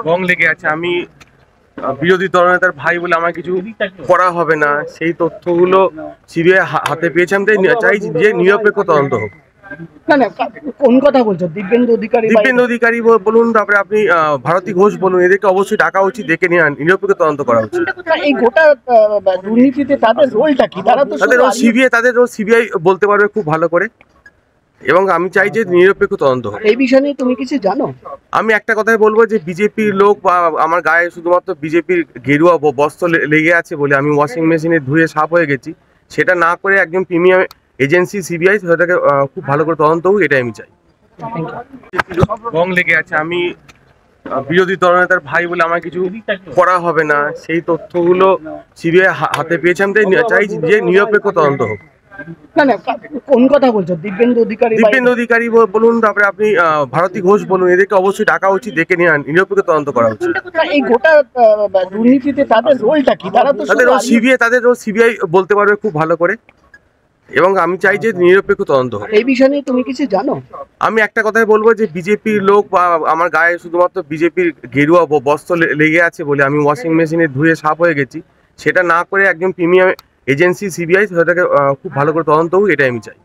রং লেগে আছে। আমি বিরোধী দলনেতার ভাই বলে আমার কিছু করা হবে না, সেই তথ্যগুলো সিবিআই হাতে পেয়েছে। আমি তাই চাইছি যে নিরপেক্ষ তদন্ত হোক। না না কোন কথা বলছো? দিব্যেন্দু অধিকারী দিব্যেন্দু অধিকারী বলুন, তারপরে আপনি ভারতী ঘোষ বলুন, এদেরকে অবশ্যই ডাকা উচিত, ডেকে নিয়ে নিরপেক্ষ তদন্ত করা উচিত। এই গোটা দুর্নীতিতে তাদের রোলটা কি? তারা তো তাদের সিবিআই বলতে পারবে খুব ভালো করে, এবং আমি চাই যে নিরপেক্ষ তদন্ত হোক। এই বিষয় নিয়ে তুমি কিছু জানো? আমি একটা কথাই বলবো যে বিজেপির লোক বা আমার গায়ে শুধুমাত্র বিজেপির গেরুয়া বস্ত্র লেগে আছে বলে আমি ওয়াশিং মেশিনে ধুয়ে সাফ হয়ে গেছি, সেটা না করে একজন প্রিমিয়াম এজেন্সি সিবিআই সেটাকে খুব ভালো করে তদন্ত হোক, এটাই আমি চাই। রং লেগে আছে। আমি বিরোধী দলনেতার ভাই বলে আমার কিছু করা হবে না, সেই তথ্যগুলো সিবিআই হাতে পেয়েছে। আমি তাই চাইছি যে নিরপেক্ষ তদন্ত হোক। না না কোন কথা বলছো? দিব্যেন্দু অধিকারী বলুন, তারপরে আপনি ভারতী ঘোষ বলুন, এদেরকে অবশ্যই ডাকা উচিত, ডেকে নিয়ে নিরপেক্ষ তদন্ত করা উচিত। এই গোটা দুর্নীতিতে তাদের রোলটা কি? তারা তো সিবিআই বলতে পারবে খুব ভালো করে, এবং আমি চাই যে নিরপেক্ষ তদন্ত হোক। এই বিষয় নিয়ে তুমি কিছু জানো? আমি একটা কথাই বলবো যে বিজেপির লোক বা আমার গায়ে শুধুমাত্র বিজেপির গেরুয়া বস্ত্র লেগে আছে বলে আমি ওয়াশিং মেশিনে ধুয়ে সাফ হয়ে গেছি, সেটা না করে একজন প্রিমিয়াম এজেন্সি সিবিআই সেটাকে খুব ভালো করে তদন্ত হোক, এটাই আমি চাই।